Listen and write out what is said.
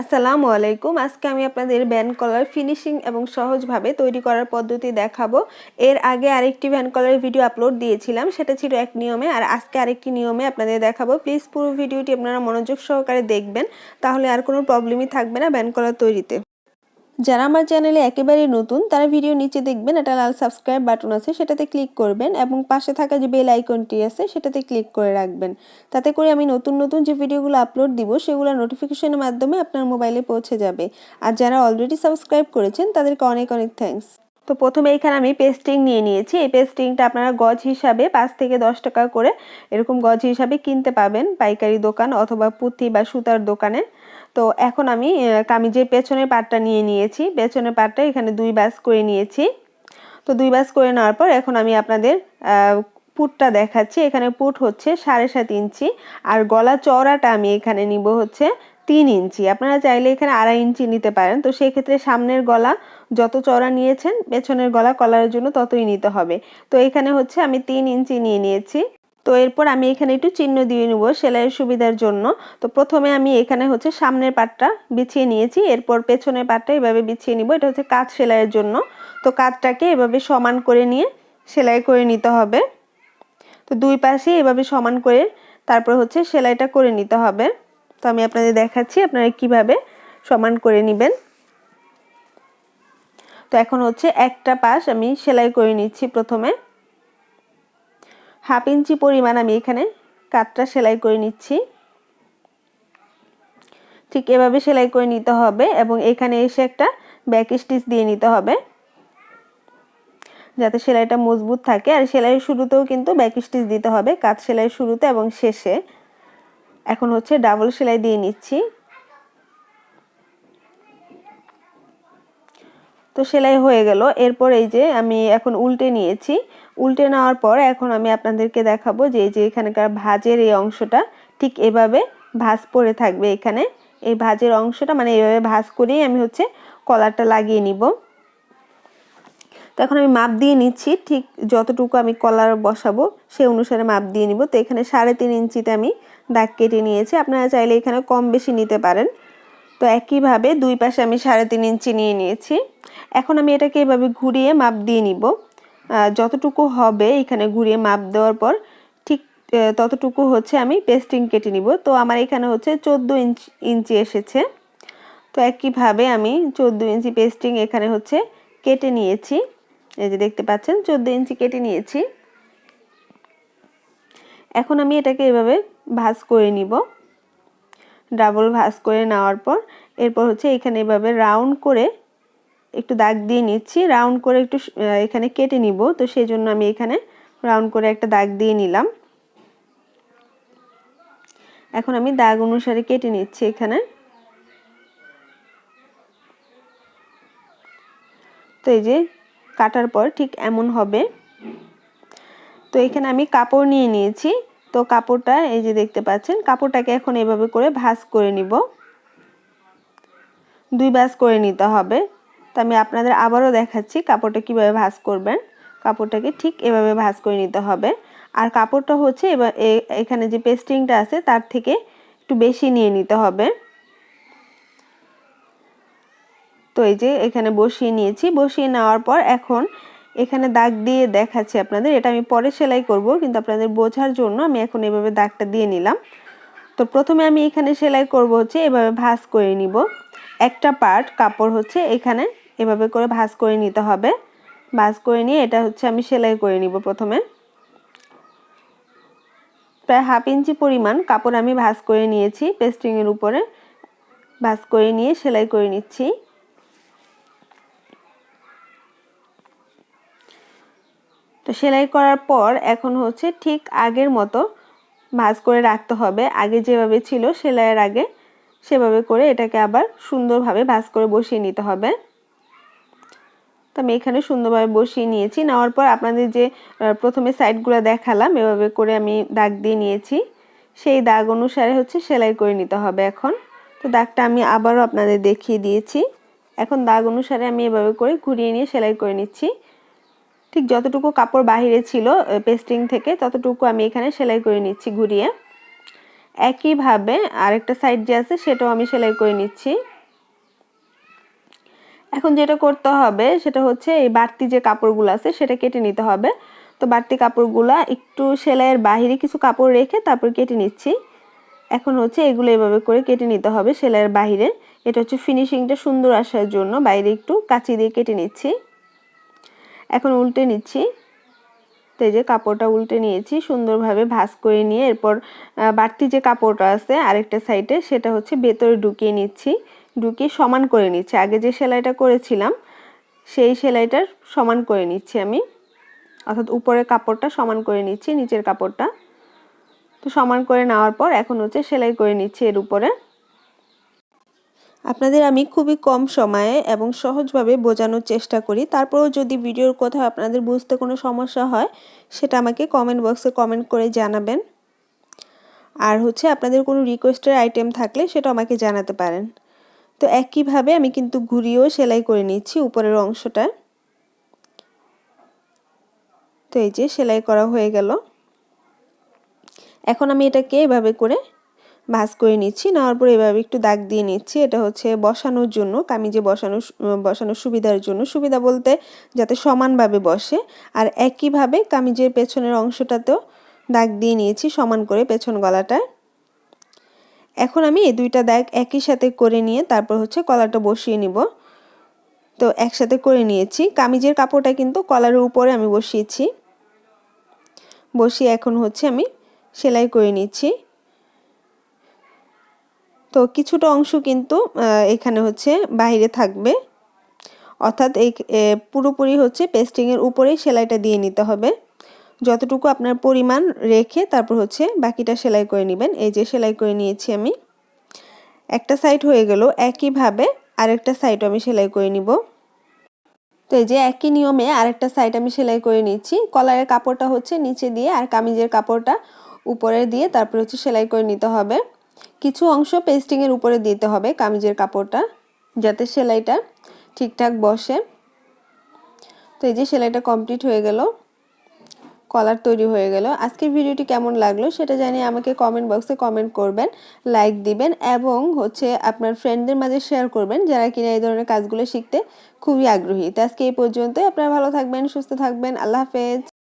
আসসালামু আলাইকুম। আজকে আমি আপনাদের ভ্যান কলার ফিনিশিং এবং সহজভাবে তৈরি করার পদ্ধতি দেখাবো। এর আগে আরেকটি ভ্যান কলার ভিডিও আপলোড দিয়েছিলাম, সেটা ছিল এক নিয়মে, আর আজকে আরেকটি নিয়মে আপনাদের দেখাবো। প্লিজ পুরো ভিডিওটি আপনারা মনোযোগ সহকারে দেখবেন, তাহলে আর কোনো প্রবলেমই থাকবে না ভ্যান কলার তৈরিতে। যারা আমার চ্যানেলে একেবারেই নতুন তারা ভিডিও নিচে দেখবেন একটা লাল সাবস্ক্রাইব বাটন আছে, সেটাতে ক্লিক করবেন এবং পাশে থাকা যে বেল আইকনটি আছে সেটাতে ক্লিক করে রাখবেন। তাতে করে আমি নতুন নতুন যে ভিডিওগুলো আপলোড দিব সেগুলো নোটিফিকেশনের মাধ্যমে আপনার মোবাইলে পৌঁছে যাবে। আর যারা অলরেডি সাবস্ক্রাইব করেছেন তাদেরকে অনেক অনেক থ্যাঙ্কস। তো প্রথমে এখানে আমি পেস্টিং নিয়ে নিয়েছি। এই পেস্টিংটা আপনারা গজ হিসাবে 5 থেকে 10 টাকা করে এরকম গজ হিসাবে কিনতে পাবেন পাইকারি দোকান অথবা পুঁতি বা সুতার দোকানে। তো এখন আমি কামিজের পেছনের পাটটা নিয়ে নিয়েছি। পেছনের পাটটা এখানে 2 ভাঁজ করে নিয়েছি। তো 2 ভাঁজ করে নেওয়ার পর এখন আমি আপনাদের পুটটা দেখাচ্ছি। এখানে পুট হচ্ছে 7.5 ইঞ্চি, আর গলা চওড়াটা আমি এখানে নিব হচ্ছে 3 ইঞ্চি। আপনারা চাইলে এখানে 2.5 ইঞ্চি নিতে পারেন। তো সেই ক্ষেত্রে সামনের গলা যত চওড়া নিয়েছেন পেছনের গলা কলারের জন্য ততই নিতে হবে। তো এখানে হচ্ছে আমি 3 ইঞ্চি নিয়ে নিয়েছি। তো এরপর আমি এখানে একটু চিহ্ন দিয়ে নেব সেলাইয়ের সুবিধার জন্য। তো প্রথমে আমি এখানে হচ্ছে সামনের পাটটা বিছিয়ে নিয়েছি, এরপর পেছনের পাটটা এভাবে বিছিয়ে নিব। এটা হচ্ছে কাঁধ সেলাইয়ের জন্য। তো কাঁধটাকে এভাবে সমান করে নিয়ে সেলাই করে নিতে হবে। তো দুই পাশে এভাবে সমান করে তারপর হচ্ছে সেলাইটা করে নিতে হবে। তো আমি আপনাদের দেখাচ্ছি আপনারা কিভাবে সমান করে নেবেন। তো এখন হচ্ছে একটা পাশ আমি সেলাই করে নিচ্ছি। প্রথমে 1/2 ইঞ্চি পরিমাণ আমি এখানে কাটটা সেলাই করে নিচ্ছি। ঠিক এভাবে সেলাই করে নিতে হবে এবং এখানে এসে একটা ব্যাক স্টিচ দিয়ে নিতে হবে যাতে সেলাইটা মজবুত থাকে। আর সেলাইয়ের শুরুতেও কিন্তু ব্যাক স্টিচ দিতে হবে, কাট সেলাইয়ের শুরুতে এবং শেষে। এখন হচ্ছে ডাবল সেলাই দিয়ে নিচ্ছি। তো সেলাই হয়ে গেল। এরপর এই যে আমি এখন উল্টে নিয়েছি। উল্টে নেওয়ার পর এখন আমি আপনাদেরকে দেখাবো যে এই যে এখানকার ভাঁজের এই অংশটা ঠিক এভাবে ভাঁজ পড়ে থাকবে। এখানে এই ভাঁজের অংশটা মানে এইভাবে ভাঁজ করেই আমি হচ্ছে কলারটা লাগিয়ে নিব। তো এখন আমি মাপ দিয়ে নিচ্ছি, ঠিক যতটুকু আমি কলার বসাবো সেই অনুসারে মাপ দিয়ে নিব। তো এখানে 3.5 ইঞ্চিতে আমি দাগ কেটে নিয়েছি। আপনারা চাইলে এখানে কম বেশি নিতে পারেন। তো একইভাবে দুই পাশে আমি 3.5 ইঞ্চি নিয়ে নিয়েছি। এখন আমি এটাকে এভাবে ঘুরিয়ে মাপ দিয়ে নিব। যতটুকু হবে এখানে ঘুরিয়ে মাপ দেওয়ার পর ঠিক ততটুকু হচ্ছে আমি পেস্টিং কেটে নিব। তো আমার এখানে হচ্ছে 14 ইঞ্চি এসেছে। তো একইভাবে আমি 14 ইঞ্চি পেস্টিং এখানে হচ্ছে কেটে নিয়েছি। এই যে দেখতে পাচ্ছেন 14 ইঞ্চি কেটে নিয়েছি। এখন আমি এটাকে এভাবে ভাঁজ করে নিব। ডাবল ভাঁজ করে নেওয়ার পর এরপর হচ্ছে এখানে এভাবে রাউন্ড করে একটু দাগ দিয়ে নিচ্ছি। রাউন্ড করে একটু এখানে কেটে নিব। তো সেই জন্য আমি এখানে রাউন্ড করে একটা দাগ দিয়ে নিলাম। এখন আমি দাগ অনুসারে কেটে নিচ্ছি এখানে। তো এই যে কাটার পর ঠিক এমন হবে। তো এখানে আমি কাপড় নিয়ে নিয়েছি। তো কাপড়টা এই যে দেখতে পাচ্ছেন, কাপড়টাকে এখন এভাবে করে ভাঁজ করে নিব। 2 ভাঁজ করে নিতে হবে। তো আমি আপনাদের আবারও দেখাচ্ছি কাপড়টা কিভাবে ভাঁজ করবেন। কাপড়টাকে ঠিক এভাবে ভাঁজ করে নিতে হবে। আর কাপড়টা হচ্ছে এবার এখানে যে পেস্টিংটা আছে তার থেকে একটু বেশি নিয়ে নিতে হবে। তো এই যে এখানে বসিয়ে নিয়েছি। বসিয়ে নেওয়ার পর এখন এখানে দাগ দিয়ে দেখাচ্ছি আপনাদের। এটা আমি পরে সেলাই করব, কিন্তু আপনাদের বোঝার জন্য আমি এখন এভাবে দাগটা দিয়ে নিলাম। তো প্রথমে আমি এখানে সেলাই করব হচ্ছে এভাবে ভাঁজ করে নিব। একটা পার্ট কাপড় হচ্ছে এখানে এভাবে করে ভাঁজ করে নিতে হবে। ভাঁজ করে নিয়ে এটা হচ্ছে আমি সেলাই করে নিব। প্রথমে প্রায় 1/2 ইঞ্চি পরিমাণ কাপড় আমি ভাঁজ করে নিয়েছি। পেস্টিং এর উপরে ভাঁজ করে নিয়ে সেলাই করে নিচ্ছি। তো সেলাই করার পর এখন হচ্ছে ঠিক আগের মতো ভাঁজ করে রাখতে হবে। আগে যেভাবে ছিল সেলাইয়ের আগে সেভাবে করে এটাকে আবার সুন্দরভাবে ভাঁজ করে বসিয়ে নিতে হবে। তো আমি এখানে সুন্দরভাবে বসিয়ে নিয়েছি। নেওয়ার পর আপনাদের যে প্রথমে সাইডগুলো দেখালাম এভাবে করে আমি দাগ দিয়ে নিয়েছি। সেই দাগ অনুসারে হচ্ছে সেলাই করে নিতে হবে এখন। তো দাগটা আমি আবারও আপনাদের দেখিয়ে দিয়েছি। এখন দাগ অনুসারে আমি এভাবে করে ঘুরিয়ে নিয়ে সেলাই করে নিচ্ছি। ঠিক যতটুকু কাপড় বাহিরে ছিল পেস্টিং থেকে ততটুকু আমি এখানে সেলাই করে নিচ্ছি ঘুরিয়ে। একইভাবে আরেকটা সাইড যে আছে সেটাও আমি সেলাই করে নিচ্ছি। এখন যেটা করতে হবে সেটা হচ্ছে এই বাড়তি যে কাপড়গুলো আছে সেটা কেটে নিতে হবে। তো বাড়তি কাপড়গুলা একটু সেলাইয়ের বাহিরে কিছু কাপড় রেখে তারপর কেটে নিচ্ছি। এখন হচ্ছে এগুলো এভাবে করে কেটে নিতে হবে সেলাইয়ের বাহিরে। এটা হচ্ছে ফিনিশিংটা সুন্দর আসার জন্য বাইরে একটু কাঁচি দিয়ে কেটে নিচ্ছি। এখন উল্টে নিচ্ছি। তো এই যে কাপড়টা উল্টে নিয়েছি, সুন্দরভাবে ভাঁজ করে নিয়ে এরপর বাড়তি যে কাপড়টা আছে আরেকটা সাইডে সেটা হচ্ছে ভেতরে ঢুকিয়ে নিচ্ছি, ঢুকিয়ে সমান করে নিচ্ছি। আগে যে সেলাইটা করেছিলাম সেই সেলাইটার সমান করে নিচ্ছি আমি, অর্থাৎ উপরের কাপড়টা সমান করে নিচ্ছি নিচের কাপড়টা। তো সমান করে নেওয়ার পর এখন হচ্ছে সেলাই করে নিচ্ছি এর উপরে। আপনাদের আমি খুবই কম সময়ে এবং সহজভাবে বোঝানোর চেষ্টা করি। তারপরেও যদি ভিডিওর কোথাও আপনাদের বুঝতে কোনো সমস্যা হয় সেটা আমাকে কমেন্ট বক্সে কমেন্ট করে জানাবেন। আর হচ্ছে আপনাদের কোনো রিকোয়েস্টের আইটেম থাকলে সেটা আমাকে জানাতে পারেন। তো একইভাবে আমি কিন্তু ঘুরিয়েও সেলাই করে নিচ্ছি উপরের অংশটা। তো এই যে সেলাই করা হয়ে গেল। এখন আমি এটাকে এভাবে করে ভাঁজ করে নিচ্ছি, নেওয়ার পর এভাবে একটু দাগ দিয়ে নিচ্ছি। এটা হচ্ছে বসানোর জন্য, কামিজে বসানোর সুবিধার জন্য, সুবিধা বলতে যাতে সমানভাবে বসে। আর একইভাবে কামিজের পেছনের অংশটাতেও দাগ দিয়ে নিয়েছি সমান করে পেছন গলাটায়। এখন আমি এই দুইটা দাগ একই সাথে করে নিয়ে তারপর হচ্ছে কলারটা বসিয়ে নিব। তো একসাথে করে নিয়েছি। কামিজের কাপড়টা কিন্তু কলারের উপরে আমি বসিয়েছি, বসিয়ে এখন হচ্ছে আমি সেলাই করে নিচ্ছি। তো কিছুটা অংশ কিন্তু এখানে হচ্ছে বাইরে থাকবে, অর্থাৎ এই পুরোপুরি হচ্ছে পেস্টিংয়ের উপরেই সেলাইটা দিয়ে নিতে হবে। যতটুকু আপনার পরিমাণ রেখে তারপর হচ্ছে বাকিটা সেলাই করে নেবেন। এই যে সেলাই করে নিয়েছি আমি, একটা সাইড হয়ে গেল। একইভাবে আরেকটা সাইডও আমি সেলাই করে নিব। তো এই যে একই নিয়মে আরেকটা সাইড আমি সেলাই করে নিচ্ছি। কলারের কাপড়টা হচ্ছে নিচে দিয়ে আর কামিজের কাপড়টা উপরে দিয়ে তারপর হচ্ছে সেলাই করে নিতে হবে। কিছু অংশ পেস্টিংয়ের উপরে দিতে হবে কামিজের কাপড়টা, যাতে সেলাইটা ঠিকঠাক বসে। তো এই যে সেলাইটা কমপ্লিট হয়ে গেল, কলার তৈরি হয়ে গেল। আজকের ভিডিওটি কেমন লাগলো সেটা জানিয়ে আমাকে কমেন্ট বক্সে কমেন্ট করবেন, লাইক দিবেন এবং হচ্ছে আপনার ফ্রেন্ডদের মাঝে শেয়ার করবেন যারা কিনা এই ধরনের কাজগুলো শিখতে খুবই আগ্রহী। তো আজকে এই পর্যন্তই। আপনারা ভালো থাকবেন, সুস্থ থাকবেন। আল্লাহ হাফেজ।